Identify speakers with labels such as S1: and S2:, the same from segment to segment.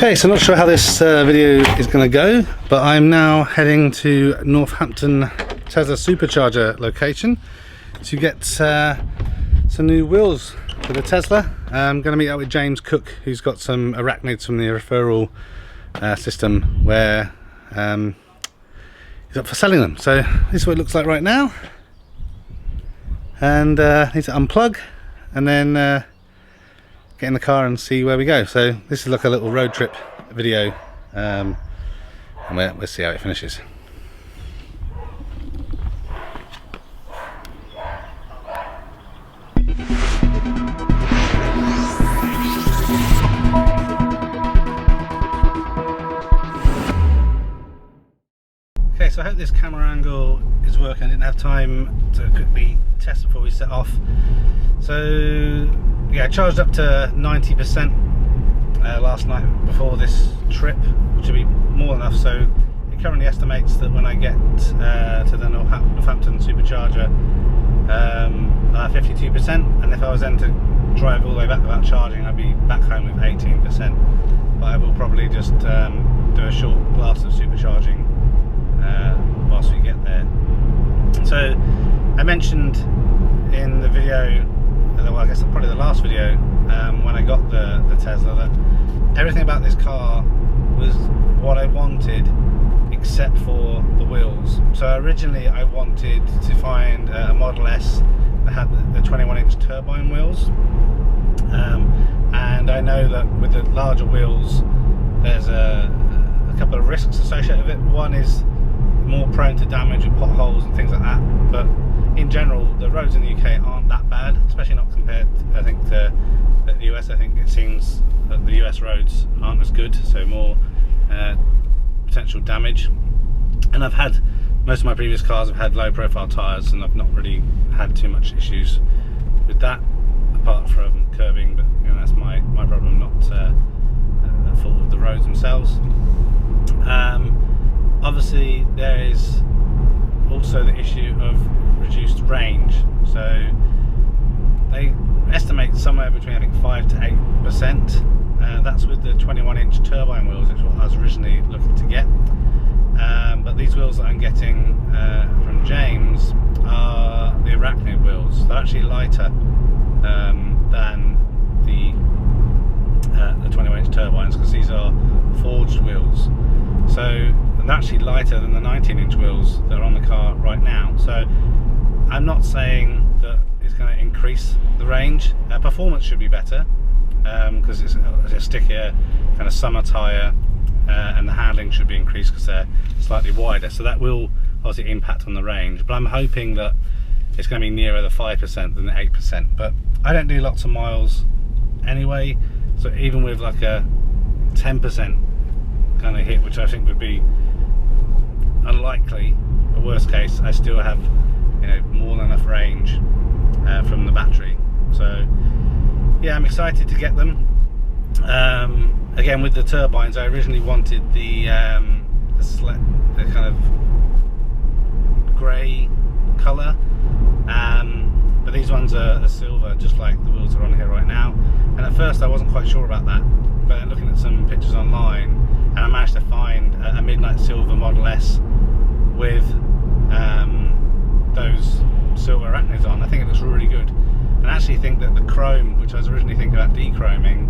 S1: Okay, so not sure how this video is going to go, but I'm now heading to Northampton Tesla supercharger location to get some new wheels for the Tesla. I'm going to meet up with James Cook, who's got some Arachnids from the referral system where he's up for selling them. So this is what it looks like right now, and need to unplug and then get in the car and see where we go. So this is like a little road trip video, and we'll see how it finishes. Okay, so I hope this camera angle is working. I didn't have time to quickly test before we set off. So yeah, I charged up to 90% last night before this trip, which will be more than enough. So it currently estimates that when I get to the Northampton supercharger, 52%, and if I was then to drive all the way back without charging, I'd be back home with 18%. But I will probably just do a short blast of supercharging whilst we get there. So I mentioned in the video, well, I guess probably the last video, when I got the Tesla, that everything about this car was what I wanted except for the wheels. So originally I wanted to find a Model S that had the 21-inch turbine wheels, and I know that with the larger wheels there's a couple of risks associated with it. One is more prone to damage with potholes and things like that, but in general the roads in the UK aren't that bad, especially not compared, I think, to the US. I think it seems that the US roads aren't as good, so more potential damage. And I've had, most of my previous cars have had low profile tyres, and I've not really had too much issues with that, apart from curbing, but you know, that's my problem, not a fault of the roads themselves. Obviously there is also the issue of reduced range. So they estimate somewhere between, I think, 5 to 8%. That's with the 21-inch turbine wheels, which is what I was originally looking to get. But these wheels that I'm getting from James are the Arachnid wheels. They're actually lighter than the 21-inch turbines, because these are forged wheels. So they're actually lighter than the 19-inch wheels that are on the car right now. So I'm not saying that it's going to increase the range. Performance should be better, because it's a stickier kind of summer tyre, and the handling should be increased because they're slightly wider. So that will obviously impact on the range. But I'm hoping that it's going to be nearer the 5% than the 8%. But I don't do lots of miles anyway, so even with like a 10% kind of hit, which I think would be unlikely, but worst case, I still have, you know, more than enough range from the battery. So yeah, I'm excited to get them. Again, with the turbines, I originally wanted the kind of grey colour, but these ones are silver, just like the wheels are on here right now. And at first I wasn't quite sure about that, but then looking at some pictures online, and I managed to find a midnight silver Model S with those silver Arachnids on. I think it looks really good, and I actually think that the chrome, which I was originally thinking about dechroming,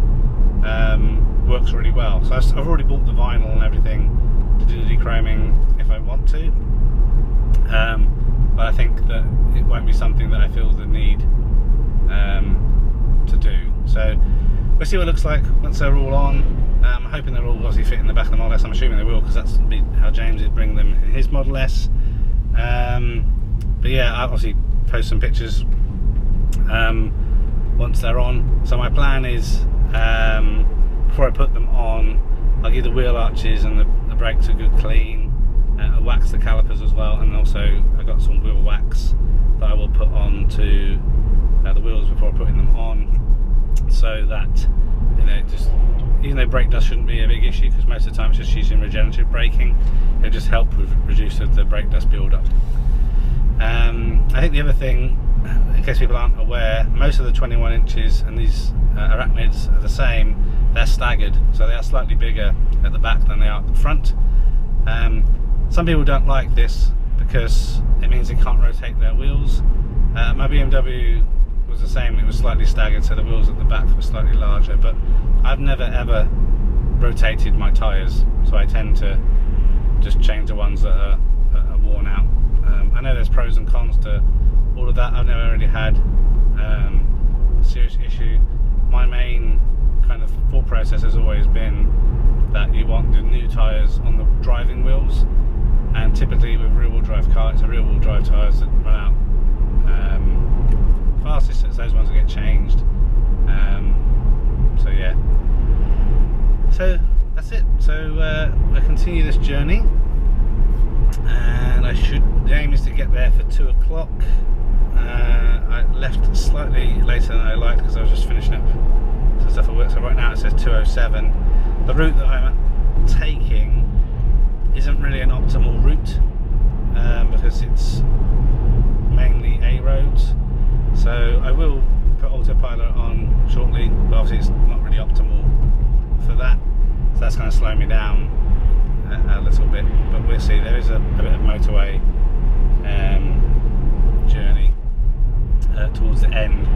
S1: works really well. So I've already bought the vinyl and everything to do the dechroming if I want to, but I think that it won't be something that I feel the need to do. So we'll see what it looks like once they're all on. I'm hoping they'll all obviously fit in the back of the Model S. I'm assuming they will, because that's how James would bring them in his Model S. But yeah, I'll obviously post some pictures once they're on. So my plan is, before I put them on, I'll give the wheel arches and the brakes a good clean. I'll wax the calipers as well, and also I got some wheel wax that I will put onto the wheels before putting them on, so that, you know, just, even though brake dust shouldn't be a big issue, because most of the time it's just using regenerative braking, it'll just help with reduce the brake dust build up. I think the other thing, in case people aren't aware, most of the 21 inches and these Arachnids are the same. they're staggered, so they are slightly bigger at the back than they are at the front. Some people don't like this because it means they can't rotate their wheels. My BMW was the same, it was slightly staggered, so the wheels at the back were slightly larger, but I've never ever rotated my tyres, so I tend to just change the ones that are worn out. I know there's pros and cons to all of that. I've never really had a serious issue. My main kind of thought process has always been that you want the new tyres on the driving wheels, and typically with rear-wheel drive cars, it's a rear-wheel drive tyres that run out fastest. It's those ones that get changed. So yeah, so that's it. So we'll continue this journey, and the aim is to get there for 2 o'clock. I left slightly later than I liked because I was just finishing up some stuff at work, so right now it says 2:07. The route that I'm taking isn't really an optimal route because it's mainly A roads, so I will put autopilot on shortly, but obviously it's not really optimal for that, so that's going to slow me down a little bit, but we'll see. There is a bit of motorway journey towards the end,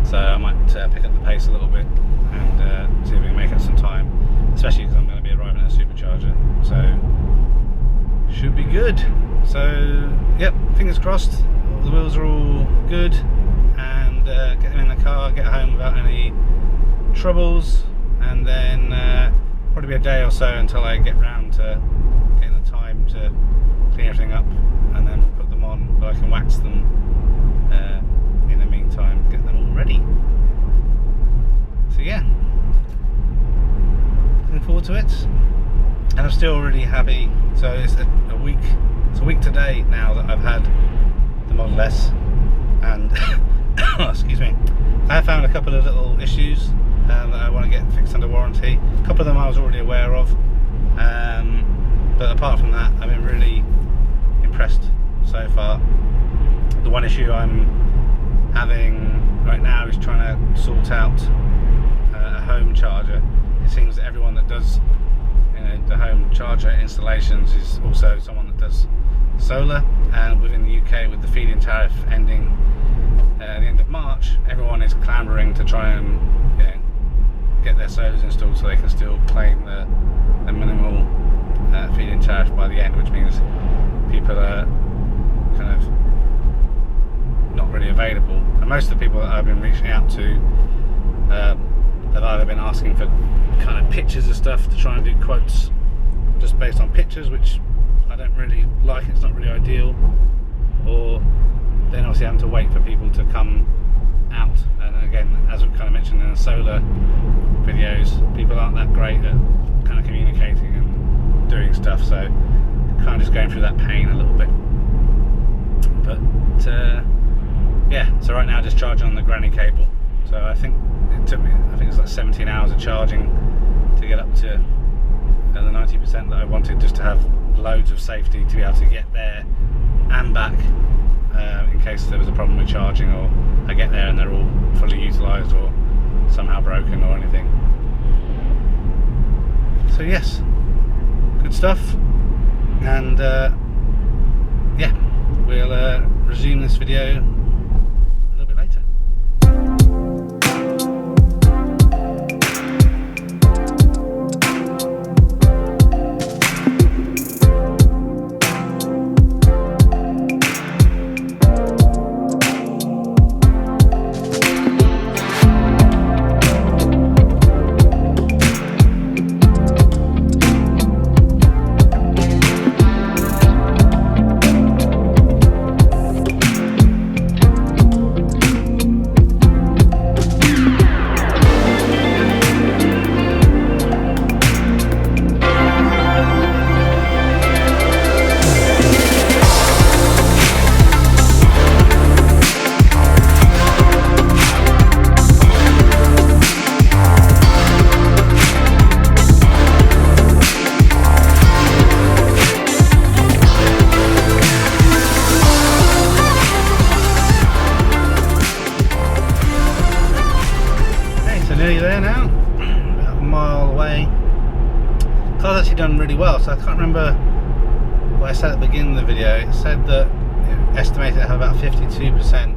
S1: so I might pick up the pace a little bit and see if we can make up some time, especially because I'm going to be arriving at a supercharger, so should be good. So yep, fingers crossed the wheels are all good, and get them in the car, get home without any troubles, and then probably be a day or so until I get round to getting the time to clean everything up and then put them on, but I can wax them in the meantime, get them all ready. So yeah, looking forward to it, and I'm still really happy. So it's a week today now that I've had the Model S, and excuse me, I have found a couple of little issues that I want to get fixed under warranty. A couple of them I was already aware of, but apart from that, I've been really impressed so far. The one issue I'm having right now is trying to sort out a home charger. It seems that everyone that does the home charger installations is also someone that does solar, and within the UK, with the feed-in tariff ending at the end of March, everyone is clamouring to try and get their solars installed so they can still claim the minimal feed-in tariff by the end, which means people are kind of not really available. And most of the people that I've been reaching out to have either been asking for kind of pictures of stuff to try and do quotes just based on pictures, which I don't really like, it's not really ideal, or then obviously having to wait for people to come out. And again, as we kind of mentioned in the solar videos, people aren't that great at kind of communicating and doing stuff, so kind of just going through that pain a little bit. But yeah, so right now just charging on the granny cable. So I think it took me, I think it's like 17 hours of charging to get up to the 90% that I wanted, just to have loads of safety to be able to get there and back in case there was a problem with charging, or I get there and they're all fully utilised or somehow broken or anything. So yes, good stuff, and yeah, we'll resume this video a little bit later. car's actually done really well. So I can't remember what I said at the beginning of the video. It said that it estimated to have about 52%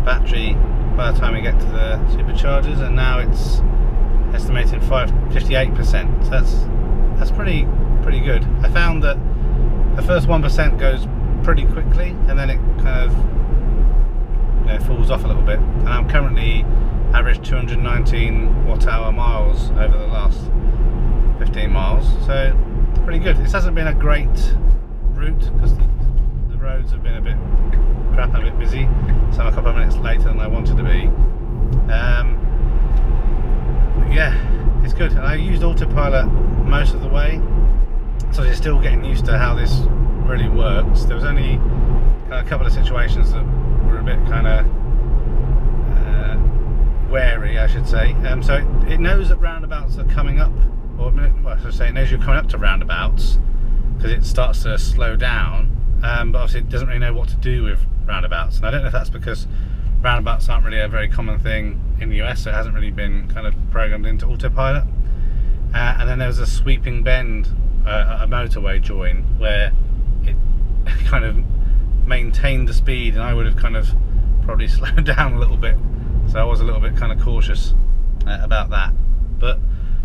S1: battery by the time we get to the superchargers, and now it's estimating 58%. So that's pretty good. I found that the first 1% goes pretty quickly, and then it kind of, you know, falls off a little bit. And I'm currently averaged 219 watt-hour miles over the last 15 miles, so pretty good. This hasn't been a great route because the roads have been a bit crap and a bit busy, so I'm a couple of minutes later than I wanted to be. Yeah, it's good. And I used autopilot most of the way, so you're still getting used to how this really works. There was only a couple of situations that were a bit kind of wary, I should say. So it knows that roundabouts are coming up, or well, I should say it knows you're coming up to roundabouts because it starts to slow down, but obviously it doesn't really know what to do with roundabouts. And I don't know if that's because roundabouts aren't really a very common thing in the US, so it hasn't really been kind of programmed into autopilot. And then there was a sweeping bend, a motorway join, where it kind of maintained the speed, and I would have kind of probably slowed down a little bit. So I was a little bit kind of cautious about that. But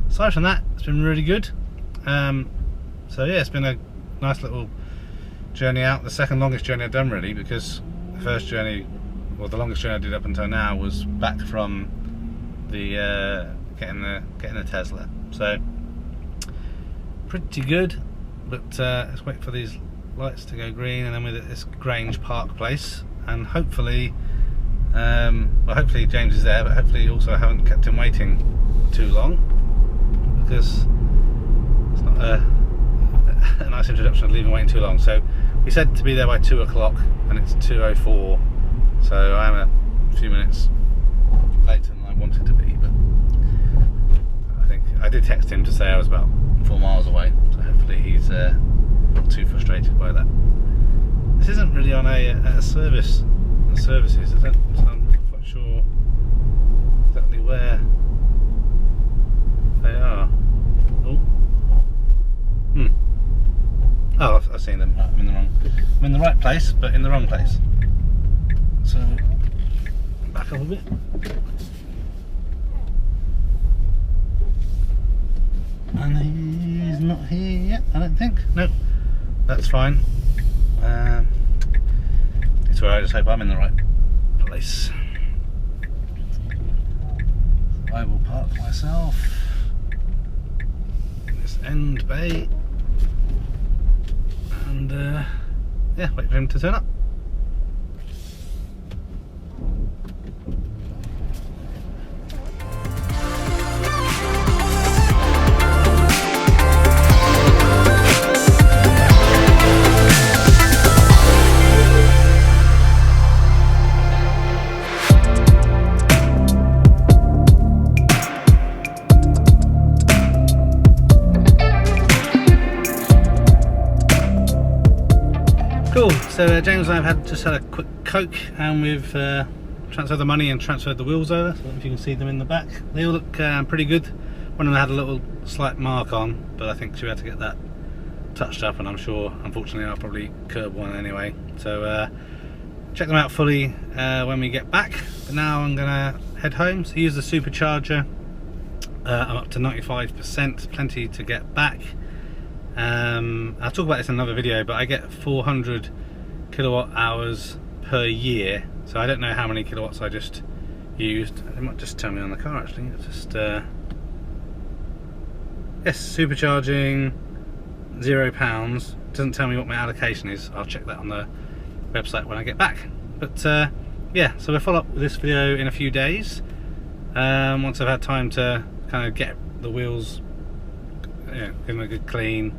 S1: aside from that, it's been really good. So yeah, it's been a nice little journey out. The second longest journey I've done, really, because the first journey, well, the longest journey I did up until now was back from the getting the Tesla. So pretty good. But let's wait for these lights to go green, and then we're at this Grange Park place, and hopefully, well, hopefully James is there, but hopefully also I haven't kept him waiting too long, because it's not a nice introduction of leaving waiting too long. So we said to be there by 2 o'clock, and it's 2:04, so I am a few minutes later than I wanted to be. But I think I did text him to say I was about 4 miles away, so hopefully he's not too frustrated by that. This isn't really on a services. So I'm not quite sure exactly where they are. Oh, I've seen them. I'm in the right place, but in the wrong place. So back up a bit. And he's not here yet, I don't think. Nope, that's fine. It's alright, I just hope I'm in the right place. I will park myself in this end bay and yeah, wait for him to turn up. Cool, so James and I have just had a quick Coke, and we've transferred the money and transferred the wheels over. So I don't know if you can see them in the back. They all look pretty good. One of them had a little slight mark on, but I think she had to get that touched up, and I'm sure, unfortunately, I'll probably curb one anyway. So check them out fully when we get back. But now I'm gonna head home. So use the supercharger. I'm up to 95%, plenty to get back. I'll talk about this in another video, but I get 400 kilowatt hours per year, so I don't know how many kilowatts I just used. It might just tell me on the car actually. It's just yes, supercharging, £0. Doesn't tell me what my allocation is. I'll check that on the website when I get back. But yeah, so we'll follow up with this video in a few days, once I've had time to kind of get the wheels, give them a good clean,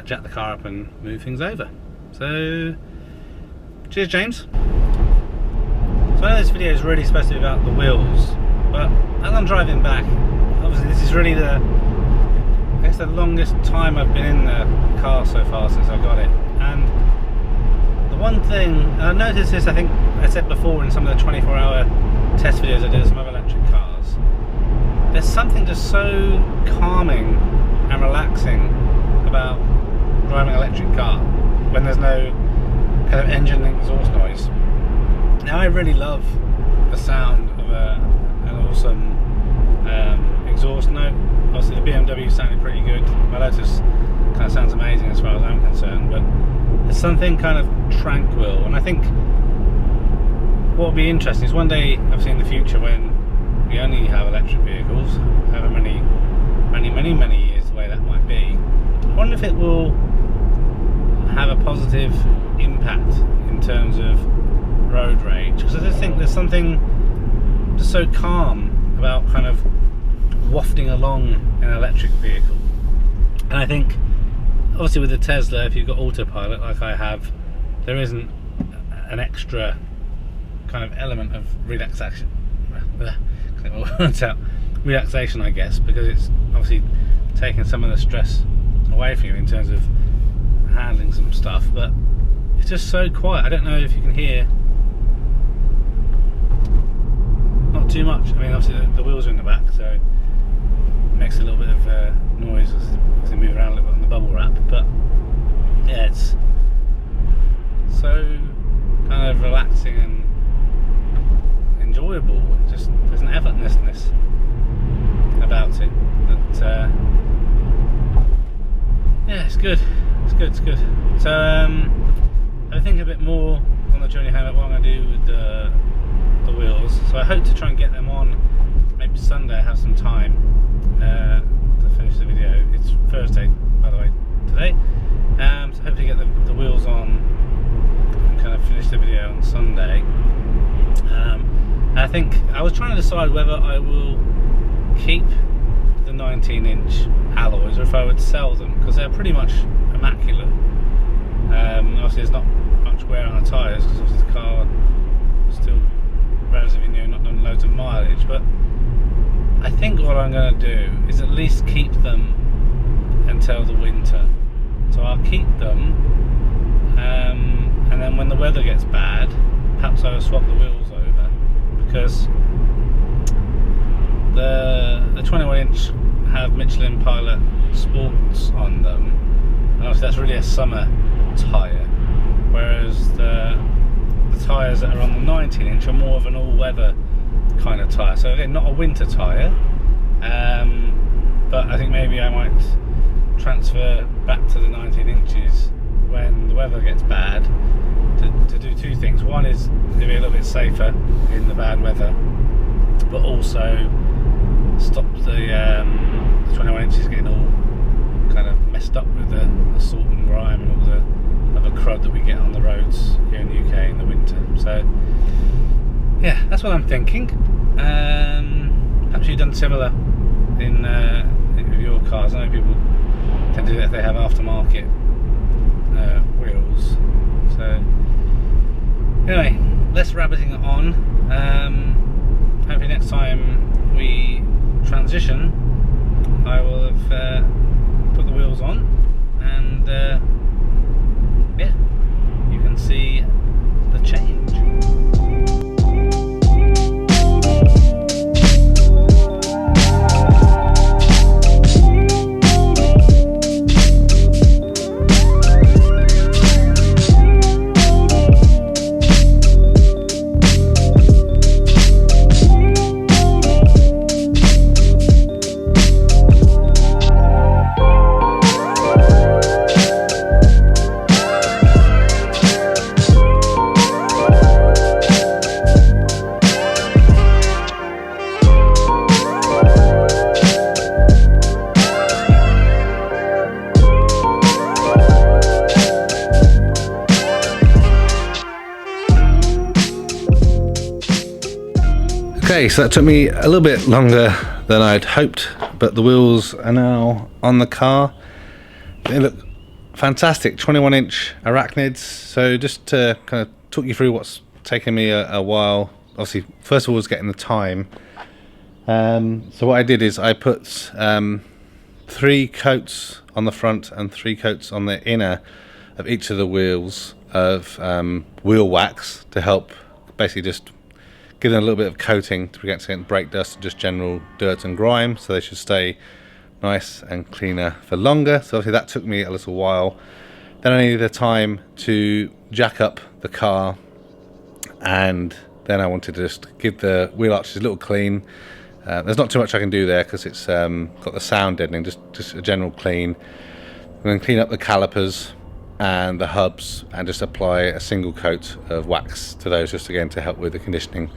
S1: jack the car up and move things over. So cheers, James. So I know this video is really supposed to be about the wheels, but as I'm driving back, obviously this is really the longest time I've been in the car so far since I got it. And the one thing, and I noticed this, I think I said before in some of the 24-hour test videos I did of some other electric cars, there's something just so calming and relaxing about driving an electric car when there's no kind of engine exhaust noise. Now, I really love the sound of an awesome exhaust note. Obviously the BMW sounded pretty good. My Lotus kind of sounds amazing as far as I'm concerned, but there's something kind of tranquil, and I think what would be interesting is one day, obviously in the future, when we only have electric vehicles, however many years away that might be, I wonder if it will have a positive impact in terms of road rage, because I just think there's something just so calm about kind of wafting along an electric vehicle. And I think obviously with the Tesla, if you've got autopilot like I have, there isn't an extra kind of element of relaxation, relaxation, I guess, because it's obviously taking some of the stress away from you in terms of handling some stuff. But it's just so quiet. I don't know if you can hear. Not too much. I mean, obviously the wheels are in the back, so it makes a little bit of noise as they move around a little bit on the bubble wrap. But yeah, it's so kind of relaxing and enjoyable. Just there's an effortlessness about it that yeah, it's good. It's good. So I think a bit more on the journey home about what I'm going to do with the wheels. So I hope to try and get them on maybe Sunday. I have some time to finish the video. It's Thursday, by the way, today. So hopefully get the wheels on and kind of finish the video on Sunday. I think I was trying to decide whether I will keep the 19-inch alloys or if I would sell them, because they're pretty much immaculate. Obviously there's not much wear on the tyres because obviously the car is still relatively new, not done loads of mileage, but I think what I'm going to do is at least keep them until the winter. So I'll keep them, and then when the weather gets bad, perhaps I'll swap the wheels over, because the 21-inch have Michelin Pilot Sports on them, and obviously that's really a summer tyre, whereas the tyres that are on the 19-inch are more of an all-weather kind of tyre. So again, not a winter tyre, but I think maybe I might transfer back to the 19 inches when the weather gets bad to do two things. One is to be a little bit safer in the bad weather, but also stop the 21 inches getting all kind of messed up with the salt and grime and all the other crud that we get on the roads here in the UK in the winter. So yeah, that's what I'm thinking. Perhaps you've done similar in with your cars. I know people tend to do that if they have aftermarket wheels. So anyway, less rabbiting on. Hopefully next time we transition, I will have put the wheels on, and yeah, you can see the change. Okay, so that took me a little bit longer than I'd hoped, but the wheels are now on the car. They look fantastic, 21-inch Arachnids. So just to kind of talk you through what's taken me a while. Obviously, first of all was getting the time. So what I did is I put 3 coats on the front and 3 coats on the inner of each of the wheels of wheel wax to help basically just give them a little bit of coating to prevent brake dust and just general dirt and grime, so they should stay nice and cleaner for longer. So obviously that took me a little while. Then I needed the time to jack up the car, and then I wanted to just give the wheel arches a little clean. There's not too much I can do there because it's got the sound deadening, just a general clean. I'm going to clean up the calipers and the hubs and just apply a single coat of wax to those, just again to help with the conditioning.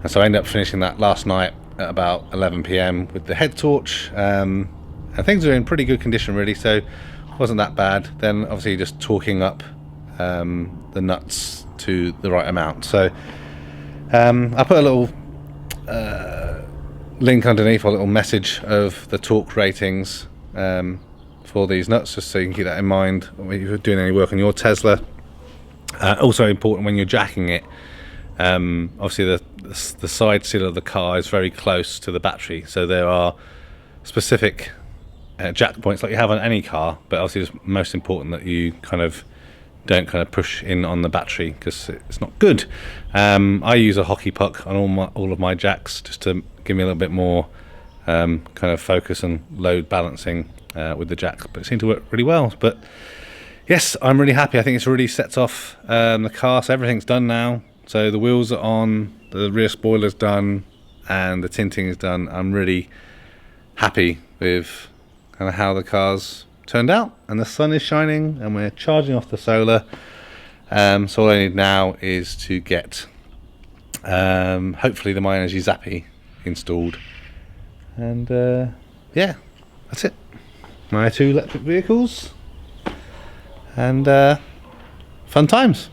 S1: And so I ended up finishing that last night at about 11 PM with the head torch, and things are in pretty good condition really, so it wasn't that bad. Then obviously just torquing up the nuts to the right amount. So I put a little link underneath, a little message of the torque ratings for these nuts, just so you can keep that in mind when you're doing any work on your Tesla. Also important when you're jacking it, obviously the side seal of the car is very close to the battery, so there are specific jack points like you have on any car, but obviously it's most important that you don't push in on the battery, because it's not good. I use a hockey puck on all of my jacks just to give me a little bit more focus and load balancing with the jacks, but it seemed to work really well. But yes, I'm really happy. I think it's really sets off the car, so everything's done now. So the wheels are on, the rear spoiler's done, and the tinting is done. I'm really happy with how the car's turned out, and the sun is shining, and we're charging off the solar. So all I need now is to get hopefully the My Energy Zappy installed, and yeah, that's it. My 2 electric vehicles, and fun times.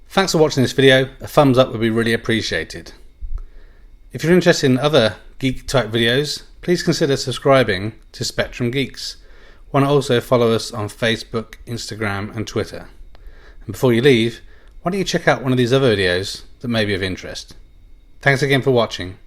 S1: Thanks for watching this video. A thumbs up would be really appreciated. If you're interested in other geek type videos, please consider subscribing to Spectrum Geeks. Why not also follow us on Facebook, Instagram and Twitter. And before you leave, why don't you check out one of these other videos that may be of interest. Thanks again for watching.